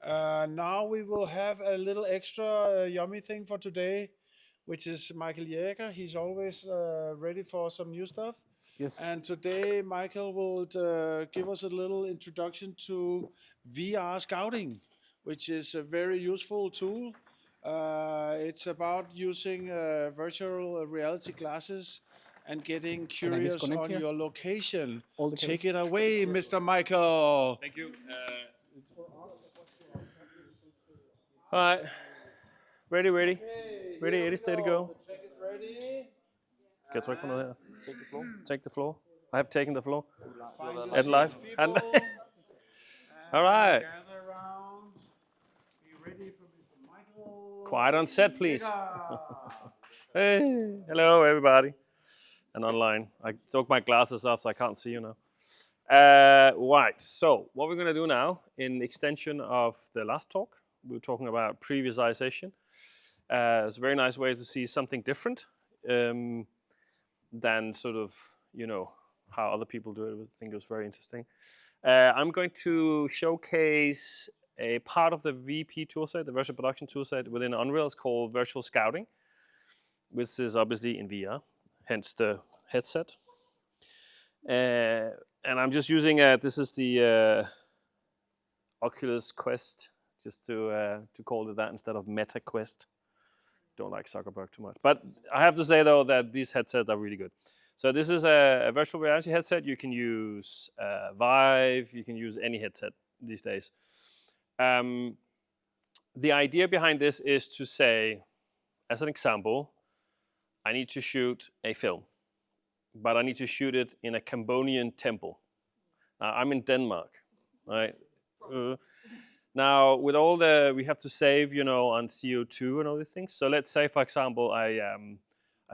Now we will have a little extra yummy thing for today, which is Mikael Jaeger. He's always ready for some new stuff. Yes. And today, Michael will give us a little introduction to VR scouting, which is a very useful tool. It's about using virtual reality glasses and getting Can I curious disconnect on here? your location. All the Take cables? it away, Mr. Michael. Thank you. All right. Ready, ready. Okay, Ready, here ready, we steady, go. go. The check is ready. Kan jeg trykke på noget And her? Take the floor. I have taken the floor. find your At seats, live. And people. all And right. gather around. Be ready for Mr. Michael. Quiet on set, please. Jaeger. Hey, hello everybody. And online. I took my glasses off so I can't see you now. Right, so what we're going to do now, in extension of the last talk, we were talking about previsualization. It's a very nice way to see something different than sort of, how other people do it. I think it was very interesting. I'm going to showcase a part of the VP toolset, the virtual production toolset within Unreal. It's called Virtual Scouting, which is obviously in VR, hence the headset. And I'm just using this is the Oculus Quest, just to call it that instead of Meta Quest. Don't like Zuckerberg too much, but I have to say though that these headsets are really good. So this is a virtual reality headset. You can use Vive. You can use any headset these days. The idea behind this is to say, as an example, I need to shoot a film, but I need to shoot it in a Cambodian temple. I'm in Denmark, right? Now, with all we have to save, on CO2 and all these things. So let's say, for example, I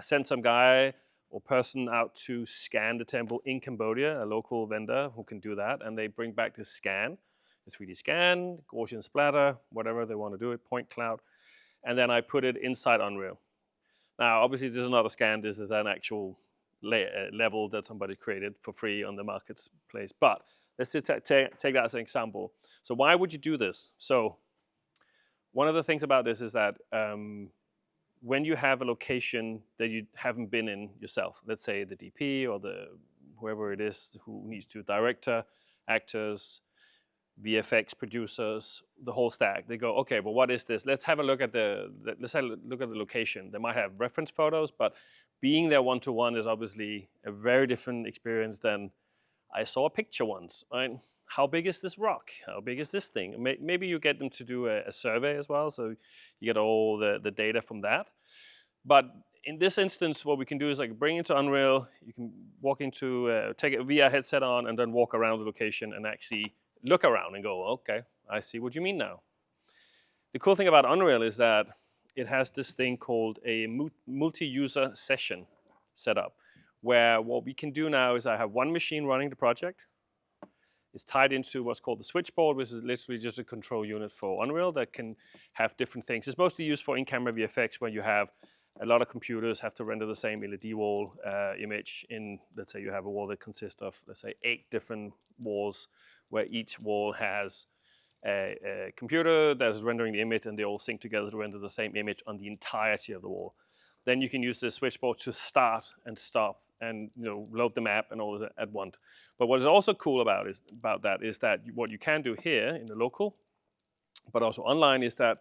send some guy or person out to scan the temple in Cambodia, a local vendor who can do that, and they bring back this scan, a 3D scan, Gaussian splatter, whatever they want to do it, point cloud, and then I put it inside Unreal. Now, obviously, this is not a scan. This is an actual level that somebody created for free on the marketplace. But let's just take that as an example. So why would you do this? So one of the things about this is that when you have a location that you haven't been in yourself, let's say the DP or whoever it is who needs to, director, actors, VFX producers, the whole stack. They go, okay, well, what is this? Let's have a look at the location. They might have reference photos, but being there one-to-one is obviously a very different experience than I saw a picture once, right? How big is this rock? How big is this thing? Maybe you get them to do a survey as well, so you get all the data from that. But in this instance, what we can do is like bring it to Unreal. You can walk into, take a VR headset on and then walk around the location and actually look around and go, okay, I see what you mean now. The cool thing about Unreal is that it has this thing called a multi-user session setup, where what we can do now is I have one machine running the project. It's tied into what's called the switchboard, which is literally just a control unit for Unreal that can have different things. It's mostly used for in-camera VFX when you have a lot of computers have to render the same LED wall image in, let's say you have a wall that consists of, let's say, 8 different walls, where each wall has a computer that is rendering the image, and they all sync together to render the same image on the entirety of the wall. Then you can use the switchboard to start and stop and load the map and all this at once. But what is also cool about that is that what you can do here in the local, but also online, is that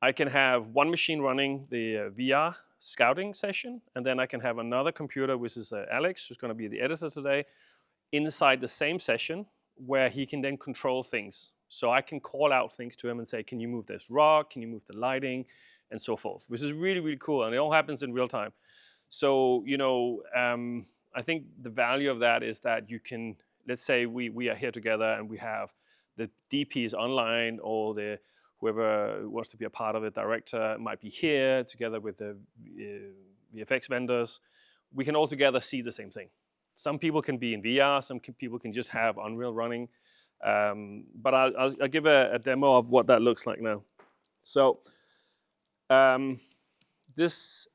I can have one machine running the VR scouting session, and then I can have another computer, which is Alex, who's going to be the editor today, inside the same session, where he can then control things. So I can call out things to him and say, can you move this rock? Can you move the lighting? And so forth, which is really, really cool. And it all happens in real time. So, I think the value of that is that you can, let's say we are here together and we have the DPs online, or whoever wants to be a part of it, director might be here together with the VFX vendors. We can all together see the same thing. Some people can be in VR, some people can just have Unreal running. But I'll give a demo of what that looks like now. So this,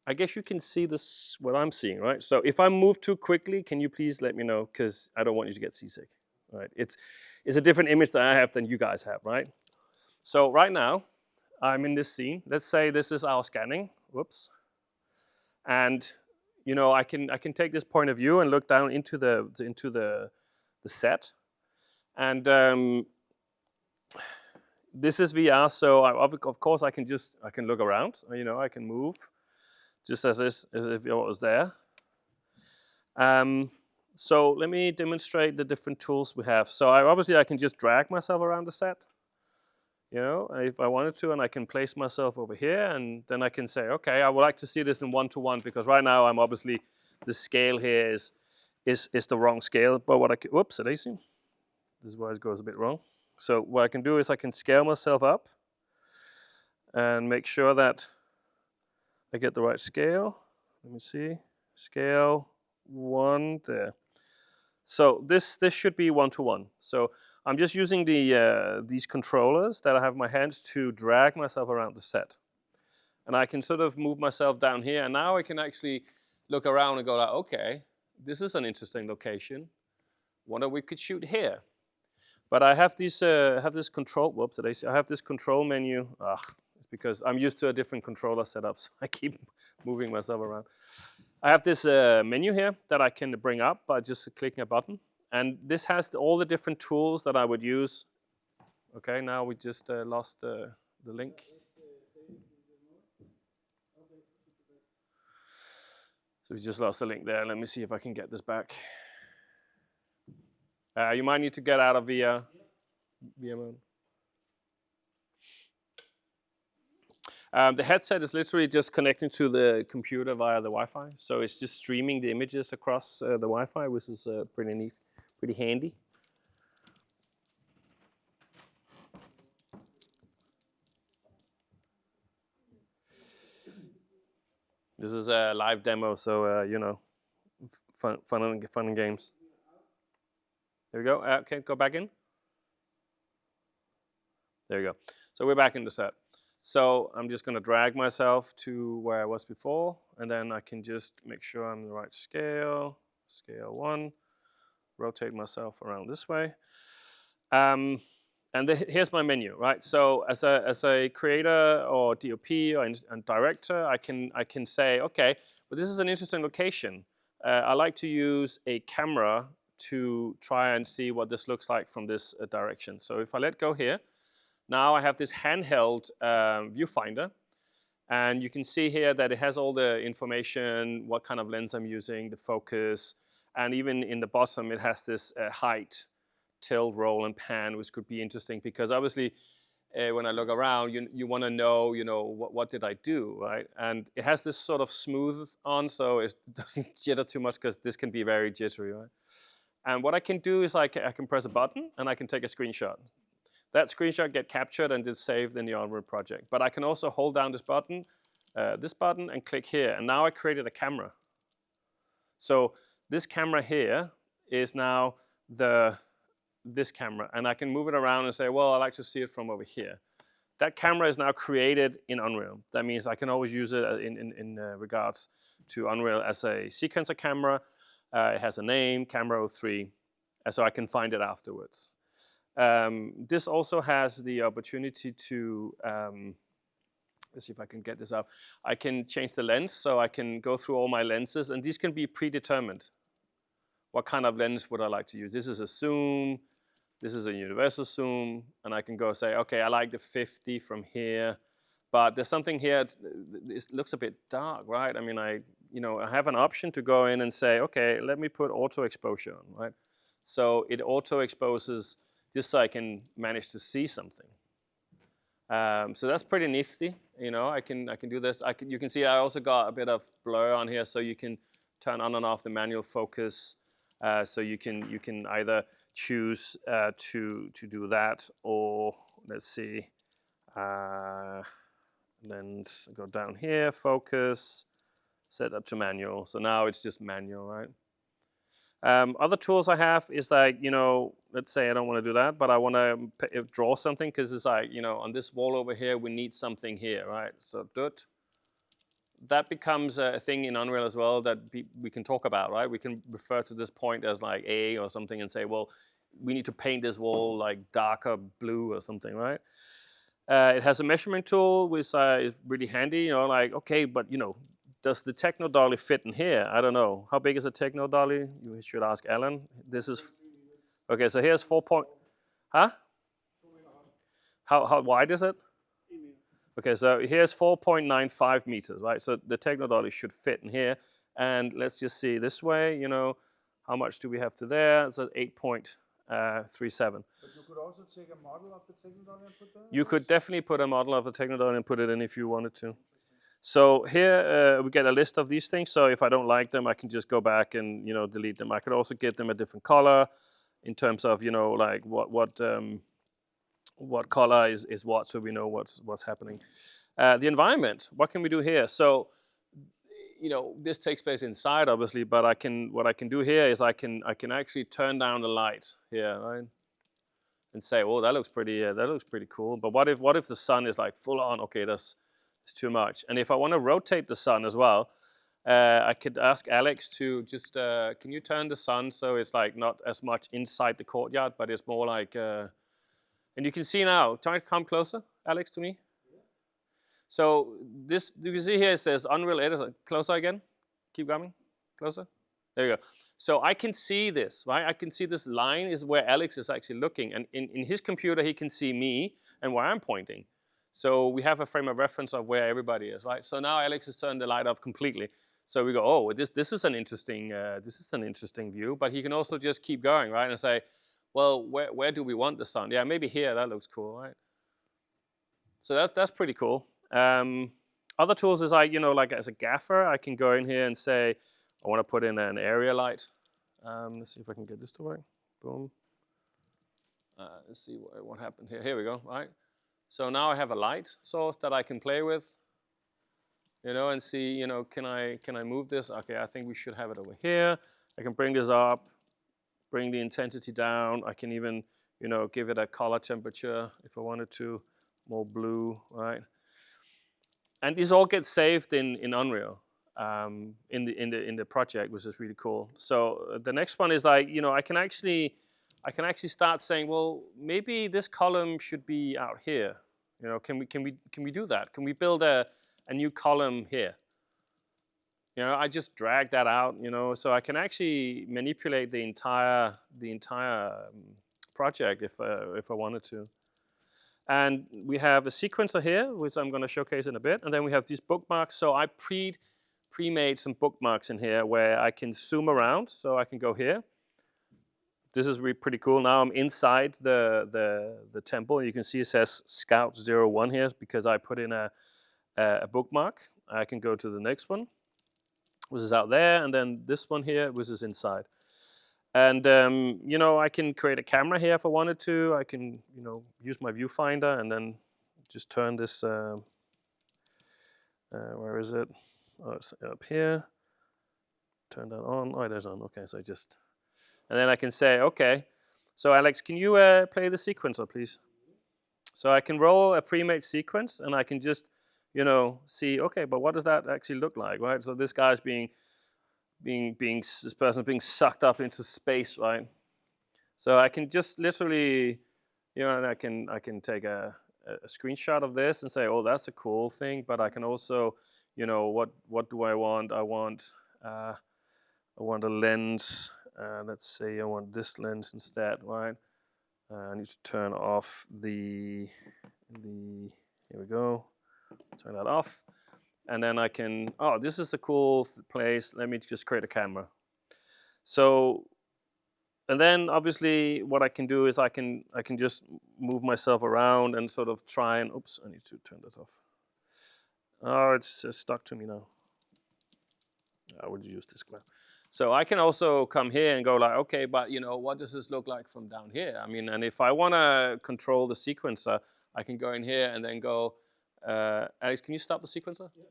I guess you can see this, what I'm seeing, right? So if I move too quickly, can you please let me know, because I don't want you to get seasick, right? is a different image that I have than you guys have, right? So right now, I'm in this scene. Let's say this is our scanning. Whoops. And I can take this point of view and look down into the set. And this is VR, so of course I can look around. I can move, just as if it was there. So let me demonstrate the different tools we have. So obviously I can just drag myself around the set, if I wanted to, and I can place myself over here, and then I can say, okay, I would like to see this in 1:1 because right now I'm obviously the scale here is the wrong scale. But what I can, whoops, this is where it goes a bit wrong. So what I can do is I can scale myself up and make sure that I get the right scale. Let me see, scale 1 there. So this should be 1:1. So I'm just using these controllers that I have in my hands to drag myself around the set. And I can sort of move myself down here, and now I can actually look around and go like, okay, this is an interesting location. Wonder we could shoot here. But I have this control. Whoops! I have this control menu. It's because I'm used to a different controller setup, so I keep moving myself around. I have this menu here that I can bring up by just clicking a button, and this has all the different tools that I would use. Okay, now we just lost the link. So we just lost the link there. Let me see if I can get this back. You might need to get out of VR mode. The headset is literally just connecting to the computer via the Wi-Fi. So it's just streaming the images across the Wi-Fi, which is pretty neat, pretty handy. This is a live demo, so fun and games. There we go. Okay, go back in. There we go. So we're back in the set. So I'm just going to drag myself to where I was before, and then I can just make sure I'm in the right scale, scale 1, rotate myself around this way. And here's my menu, right? So as a creator or DOP and director, I can say, okay, but this is an interesting location. I like to use a camera to try and see what this looks like from this direction. So if I let go here, now I have this handheld viewfinder, and you can see here that it has all the information, what kind of lens I'm using, the focus, and even in the bottom it has this height, tilt, roll, and pan, which could be interesting because obviously when I look around, you want to know, what did I do, right? And it has this sort of smooth on, so it doesn't jitter too much because this can be very jittery, right? And what I can do is I can press a button and I can take a screenshot. That screenshot get captured and is saved in the onward project. But I can also hold down this button, and click here. And now I created a camera. So this camera here is now this camera. And I can move it around and say, well, I like to see it from over here. That camera is now created in Unreal. That means I can always use it in regards to Unreal as a sequencer camera. It has a name, Camera 03, so I can find it afterwards. This also has the opportunity to, let's see if I can get this up. I can change the lens, so I can go through all my lenses, and these can be predetermined. What kind of lens would I like to use? This is a zoom, this is a universal zoom, and I can go say, okay, I like the 50 from here, but there's something here, it looks a bit dark, right? I mean, I have an option to go in and say, okay, let me put auto exposure on, right? So it auto exposes just so I can manage to see something. So that's pretty nifty. I can do this. You can see I also got a bit of blur on here, so you can turn on and off the manual focus. So you can either choose to do that, or let's see. Then go down here, focus, set that to manual. So now it's just manual, right? Other tools I have is like, let's say I don't want to do that, but I want to draw something because it's like, on this wall over here, we need something here, right? So that becomes a thing in Unreal as well that we can talk about, right? We can refer to this point as like A or something and say, well, we need to paint this wall like darker blue or something, right? It has a measurement tool, which is really handy. Like, okay, but does the techno dolly fit in here? I don't know. How big is a techno dolly? You should ask Alan. This is okay. So here's 4 point. Huh? How wide is it? Okay, so here's 4.95 meters, right? So the techno dolly should fit in here. And let's just see this way. How much do we have to there? It's at 8.37. But you could also take a model of the technology and put there? You could definitely put a model of the techno and put it in if you wanted to. So here we get a list of these things. So if I don't like them, I can just go back and delete them. I could also get them a different color in terms of like what color is what, so we know what's happening. The environment. What can we do here? So this takes place inside, obviously, but what I can do here is I can actually turn down the light here, right? And say, oh, that looks pretty cool. But what if the sun is like full on? Okay, it's too much. And if I want to rotate the sun as well, I could ask Alex to just can you turn the sun so it's like not as much inside the courtyard, but it's more like. And you can see now. Try to come closer, Alex, to me. Yeah. So this you can see here it says Unreal Editor. Closer again. Keep coming. Closer. There you go. So I can see this, right? I can see this line is where Alex is actually looking. And in his computer, he can see me and where I'm pointing. So we have a frame of reference of where everybody is, right? So now Alex has turned the light off completely. So we go, oh, this is an interesting view. But he can also just keep going, right? And say, well, where do we want the sun? Yeah, maybe here. That looks cool, right? So that's pretty cool. Other tools is like as a gaffer, I can go in here and say, I want to put in an area light. Let's see if I can get this to work. Boom. Let's see what happened here. Here we go, right? So now I have a light source that I can play with, and see, can I move this? Okay, I think we should have it over here. I can bring this up, bring the intensity down. I can even, give it a color temperature if I wanted to, more blue, right? And these all get saved in Unreal. In the project, which is really cool. So the next one is like, I can actually start saying, well, maybe this column should be out here. Can we do that? Can we build a new column here? I just drag that out. So I can actually manipulate the entire project if I wanted to. And we have a sequencer here, which I'm going to showcase in a bit. And then we have these bookmarks. So I pre-made some bookmarks in here where I can zoom around. So I can go here. This is really pretty cool. Now I'm inside the temple. You can see it says Scout 01 here because I put in a bookmark. I can go to the next one, which is out there. And then this one here, which is inside. And, I can create a camera here if I wanted to. I can, use my viewfinder and then just turn this, where is it? Oh, it's up here. Turn that on. Oh, it is on. Okay, so and then I can say, okay, so Alex, can you play the sequencer, please? So I can roll a pre-made sequence and I can just, see, okay, but what does that actually look like, right? So this guy's this person being sucked up into space, right? So I can just literally, and I can take a screenshot of this and say, oh, that's a cool thing. But I can also, what do I want? I want a lens. Let's say I want this lens instead, right? I need to turn off here we go. Turn that off. And then I can, oh, this is a cool place. Let me just create a camera. So, and then obviously what I can do is I can just move myself around and sort of try and, oops, I need to turn this off. Oh, it's stuck to me now. I would use this graph. So I can also come here and go like, okay, but what does this look like from down here? I mean, and if I want to control the sequencer, I can go in here and then go, Alex, can you stop the sequencer? Yeah.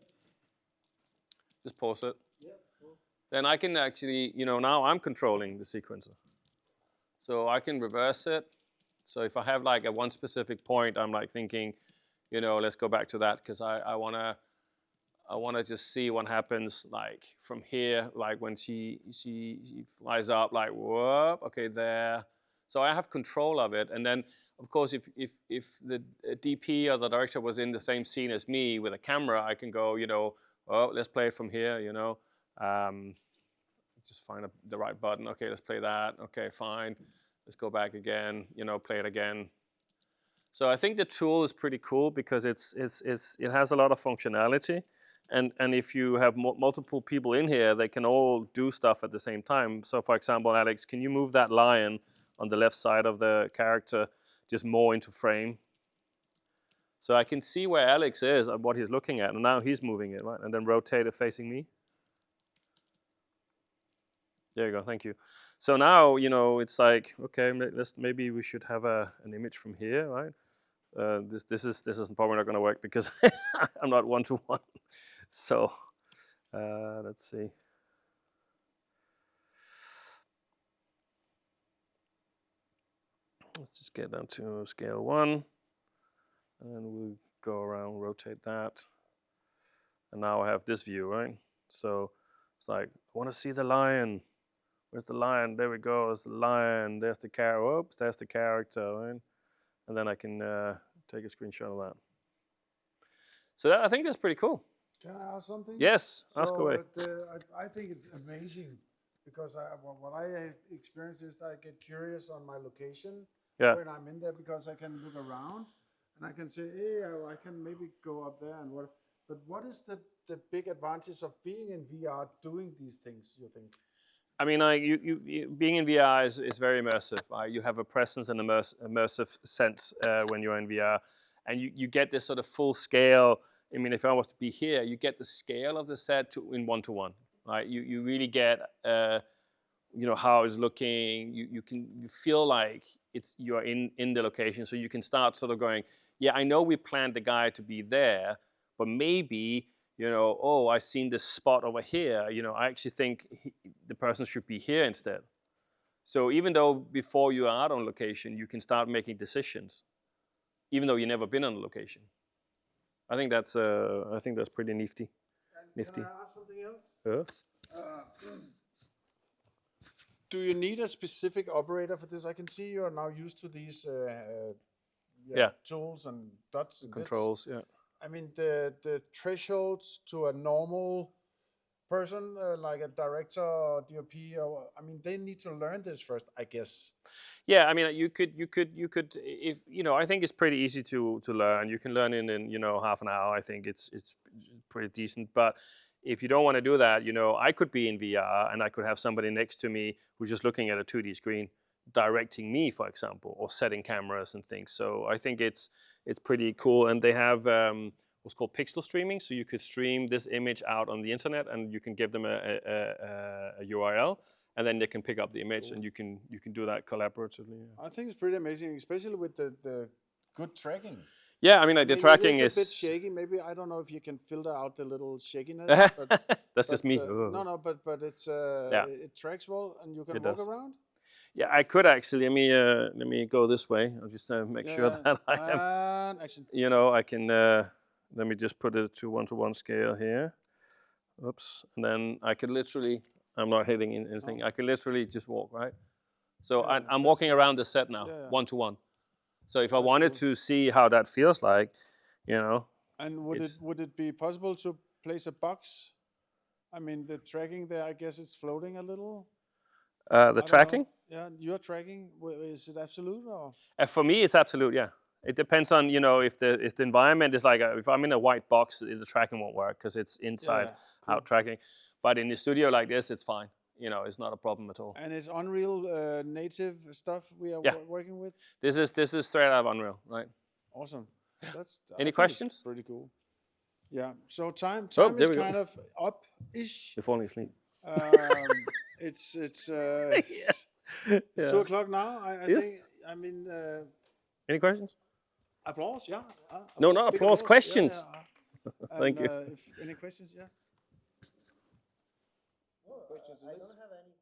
Just pause it. Yeah, cool. Then I can actually, now I'm controlling the sequencer. So I can reverse it. So if I have like at one specific point, I'm like thinking, let's go back to that because I wanna just see what happens like from here, like when she flies up, like whoop, okay, there. So I have control of it. And then, of course, if the DP or the director was in the same scene as me with a camera, I can go, oh, let's play it from here, just find the right button. Okay, let's play that. Okay, fine. Let's go back again, play it again. So I think the tool is pretty cool because it has a lot of functionality. And if you have multiple people in here, they can all do stuff at the same time. So for example, Alex, can you move that lion on the left side of the character just more into frame? So I can see where Alex is and what he's looking at, and now he's moving it, right? And then rotate it facing me. There you go, thank you. So now, it's like, okay, maybe we should have an image from here, right? This is probably not going to work because I'm not one-to-one. So let's see. Let's just get down to scale 1, and then we'll go around, rotate that, and now I have this view, right? So it's like, I want to see the lion. Where's the lion? There we go. There's the lion. There's the character. Oops, there's the character, right? And then I can take a screenshot of that. So I think that's pretty cool. Can I ask something? Yes, ask away. I think it's amazing because what I have experienced is that I get curious on my location when I'm in there because I can look around and I can say, hey, I can maybe go up there and what. But what is the big advantage of being in VR doing these things, you think? I mean, you being in VR is very immersive. You have a presence and immersive sense when you're in VR, and you get this sort of full scale. I mean, if I was to be here, you get the scale of the set in one-to-one. Right? You really get how it's looking. You feel like you're in the location, so you can start sort of going, yeah, I know we planned the guy to be there, but maybe. Oh, I've seen this spot over here. I actually think the person should be here instead. So even though before you are out on location, you can start making decisions, even though you've never been on a location. I think that's pretty nifty. Can I ask something else? Do you need a specific operator for this? I can see you are now used to these tools and dots and controls. Bits. Yeah. I mean, the thresholds to a normal person, like a director or DOP, they need to learn this first, I guess. Yeah, I mean, you could, if I think it's pretty easy to learn. You can learn in half an hour. I think it's pretty decent. But if you don't want to do that, I could be in VR and I could have somebody next to me who's just looking at a 2D screen, directing me, for example, or setting cameras and things. So I think it's pretty cool, and they have what's called pixel streaming. So you could stream this image out on the internet, and you can give them a URL, and then they can pick up the image, and you can do that collaboratively. Yeah. I think it's pretty amazing, especially with the good tracking. Yeah, I mean, the tracking is a bit shaky. Maybe I don't know if you can filter out the little shakiness. But, that's just me. No, but it's it tracks well, and you can walk around. Yeah, I could actually. Let me go this way. I'll just make sure that I am. Action. I can. Let me just put it to one-to-one scale here. Oops, and then I could literally. I'm not hitting anything. No. I can literally just walk, right? So I'm walking around the set now, one-to-one. So if I wanted to see how that feels like, And would it be possible to place a box? I mean, the tracking there, I guess it's floating a little. The tracking? Yeah, your tracking, is it absolute or? For me, it's absolute. Yeah, it depends on if the environment is like if I'm in a white box, the tracking won't work because it's inside out tracking. But in the studio like this, it's fine. It's not a problem at all. And it's Unreal native stuff we are working with. This is straight out of Unreal, right? Awesome. That's any questions? Pretty cool. Yeah. So time is kind of up-ish. You're falling asleep. It's yes. 2:00 now. I think. I mean. Any questions? Applause. Yeah. No, not applause. Questions. Yeah. Thank you. Any questions? Yeah. I don't have any